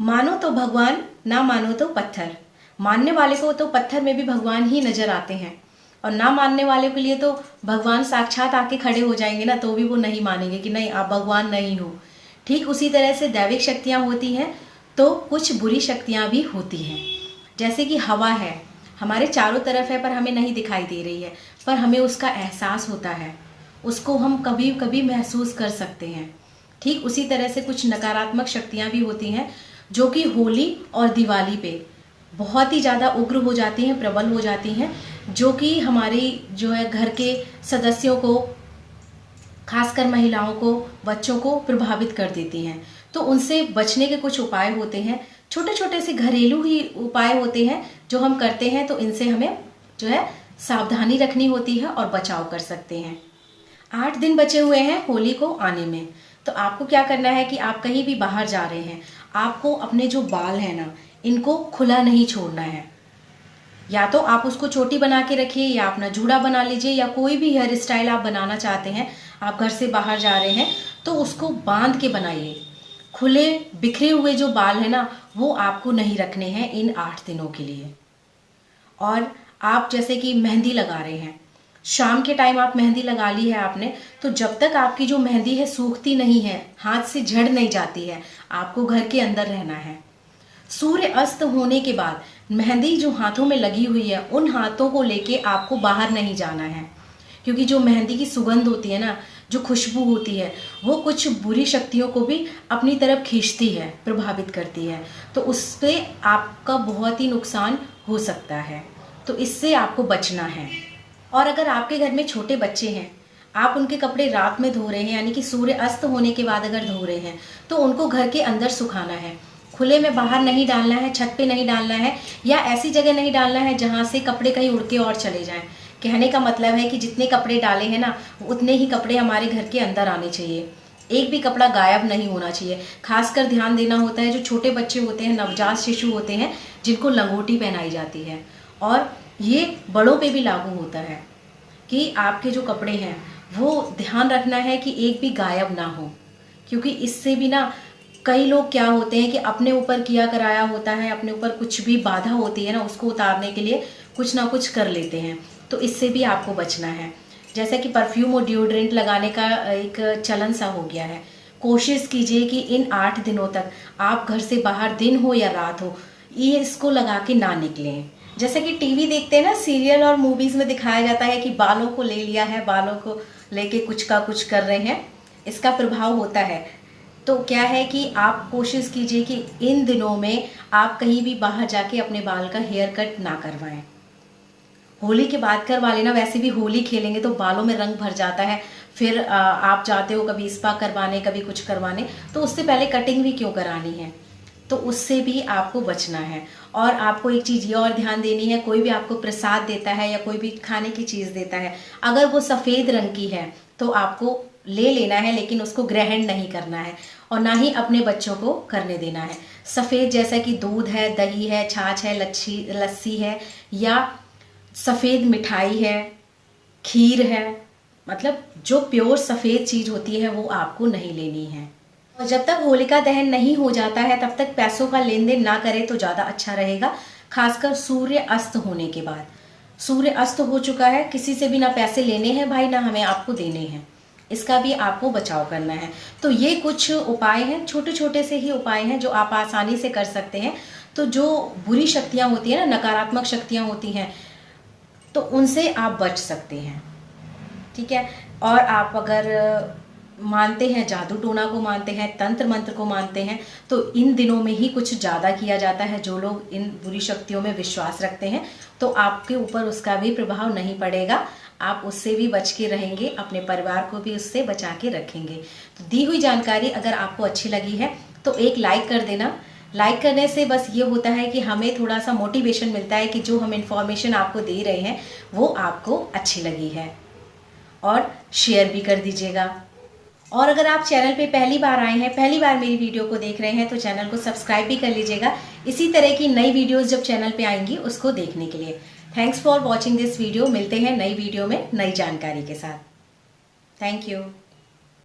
मानो तो भगवान, ना मानो तो पत्थर। मानने वाले को तो पत्थर में भी भगवान ही नजर आते हैं, और ना मानने वाले के लिए तो भगवान साक्षात आके खड़े हो जाएंगे ना, तो भी वो नहीं मानेंगे कि नहीं आप भगवान नहीं हो। ठीक उसी तरह से दैविक शक्तियाँ होती हैं तो कुछ बुरी शक्तियाँ भी होती हैं। जैसे कि हवा है, हमारे चारों तरफ है पर हमें नहीं दिखाई दे रही है, पर हमें उसका एहसास होता है, उसको हम कभी कभी महसूस कर सकते हैं। ठीक उसी तरह से कुछ नकारात्मक शक्तियाँ भी होती हैं जो कि होली और दिवाली पे बहुत ही ज़्यादा उग्र हो जाती हैं, प्रबल हो जाती हैं, जो कि हमारी जो है घर के सदस्यों को, खासकर महिलाओं को, बच्चों को प्रभावित कर देती हैं। तो उनसे बचने के कुछ उपाय होते हैं, छोटे छोटे से घरेलू ही उपाय होते हैं जो हम करते हैं, तो इनसे हमें जो है सावधानी रखनी होती है और बचाव कर सकते हैं। 8 दिन बचे हुए हैं होली को आने में, तो आपको क्या करना है कि आप कहीं भी बाहर जा रहे हैं, आपको अपने जो बाल है ना, इनको खुला नहीं छोड़ना है। या तो आप उसको चोटी बना के रखिए, या अपना जूड़ा बना लीजिए, या कोई भी हेयर स्टाइल आप बनाना चाहते हैं, आप घर से बाहर जा रहे हैं तो उसको बांध के बनाइए। खुले बिखरे हुए जो बाल है ना, वो आपको नहीं रखने हैं इन 8 दिनों के लिए। और आप जैसे कि मेहंदी लगा रहे हैं, शाम के टाइम आप मेहंदी लगा ली है आपने, तो जब तक आपकी जो मेहंदी है सूखती नहीं है, हाथ से झड़ नहीं जाती है, आपको घर के अंदर रहना है। सूर्य अस्त होने के बाद मेहंदी जो हाथों में लगी हुई है, उन हाथों को लेके आपको बाहर नहीं जाना है, क्योंकि जो मेहंदी की सुगंध होती है ना, जो खुशबू होती है, वो कुछ बुरी शक्तियों को भी अपनी तरफ खींचती है, प्रभावित करती है, तो उससे आपका बहुत ही नुकसान हो सकता है। तो इससे आपको बचना है। और अगर आपके घर में छोटे बच्चे हैं, आप उनके कपड़े रात में धो रहे हैं, यानी कि सूर्य अस्त होने के बाद अगर धो रहे हैं, तो उनको घर के अंदर सुखाना है, खुले में बाहर नहीं डालना है, छत पे नहीं डालना है, या ऐसी जगह नहीं डालना है जहाँ से कपड़े कहीं उड़ के और चले जाएं। कहने का मतलब है कि जितने कपड़े डाले हैं ना, उतने ही कपड़े हमारे घर के अंदर आने चाहिए, एक भी कपड़ा गायब नहीं होना चाहिए। खासकर ध्यान देना होता है जो छोटे बच्चे होते हैं, नवजात शिशु होते हैं, जिनको लंगोटी पहनाई जाती है, और ये बड़ों पे भी लागू होता है कि आपके जो कपड़े हैं वो ध्यान रखना है कि एक भी गायब ना हो, क्योंकि इससे भी ना कई लोग क्या होते हैं कि अपने ऊपर किया कराया होता है, अपने ऊपर कुछ भी बाधा होती है ना, उसको उतारने के लिए कुछ ना कुछ कर लेते हैं, तो इससे भी आपको बचना है। जैसे कि परफ्यूम और डिओड्रेंट लगाने का एक चलन सा हो गया है, कोशिश कीजिए कि इन 8 दिनों तक आप घर से बाहर दिन हो या रात हो, ये इसको लगा के ना निकलें। जैसे कि टीवी देखते हैं ना, सीरियल और मूवीज में दिखाया जाता है कि बालों को ले लिया है, बालों को लेके कुछ का कुछ कर रहे हैं, इसका प्रभाव होता है। तो क्या है कि आप कोशिश कीजिए कि इन दिनों में आप कहीं भी बाहर जाके अपने बाल का हेयर कट ना करवाएं। होली के बाद करवा लेना, वैसे भी होली खेलेंगे तो बालों में रंग भर जाता है, फिर आप जाते हो कभी स्पा करवाने, कभी कुछ करवाने, तो उससे पहले कटिंग भी क्यों करानी है, तो उससे भी आपको बचना है। और आपको एक चीज़ ये और ध्यान देनी है, कोई भी आपको प्रसाद देता है या कोई भी खाने की चीज़ देता है, अगर वो सफ़ेद रंग की है तो आपको ले लेना है, लेकिन उसको ग्रहण नहीं करना है, और ना ही अपने बच्चों को करने देना है। सफ़ेद जैसा कि दूध है, दही है, छाछ है, लस्सी है, या सफ़ेद मिठाई है, खीर है, मतलब जो प्योर सफ़ेद चीज़ होती है वो आपको नहीं लेनी है। और जब तक होलिका दहन नहीं हो जाता है तब तक पैसों का लेन देन ना करें तो ज़्यादा अच्छा रहेगा, खासकर सूर्य अस्त होने के बाद। सूर्य अस्त हो चुका है, किसी से भी ना पैसे लेने हैं भाई, ना हमें आपको देने हैं, इसका भी आपको बचाव करना है। तो ये कुछ उपाय हैं, छोटे छोटे से ही उपाय हैं जो आप आसानी से कर सकते हैं। तो जो बुरी शक्तियाँ होती हैं ना, नकारात्मक शक्तियाँ होती हैं, तो उनसे आप बच सकते हैं, ठीक है। और आप अगर मानते हैं, जादू टोना को मानते हैं, तंत्र मंत्र को मानते हैं, तो इन दिनों में ही कुछ ज़्यादा किया जाता है। जो लोग इन बुरी शक्तियों में विश्वास रखते हैं, तो आपके ऊपर उसका भी प्रभाव नहीं पड़ेगा, आप उससे भी बच के रहेंगे, अपने परिवार को भी उससे बचा के रखेंगे। तो दी हुई जानकारी अगर आपको अच्छी लगी है तो एक लाइक कर देना। लाइक करने से बस ये होता है कि हमें थोड़ा सा मोटिवेशन मिलता है कि जो हम इन्फॉर्मेशन आपको दे रहे हैं वो आपको अच्छी लगी है, और शेयर भी कर दीजिएगा। और अगर आप चैनल पे पहली बार आए हैं, पहली बार मेरी वीडियो को देख रहे हैं, तो चैनल को सब्सक्राइब भी कर लीजिएगा, इसी तरह की नई वीडियोस जब चैनल पे आएंगी उसको देखने के लिए। Thanks for watching this video. मिलते हैं नई वीडियो में नई जानकारी के साथ। Thank you.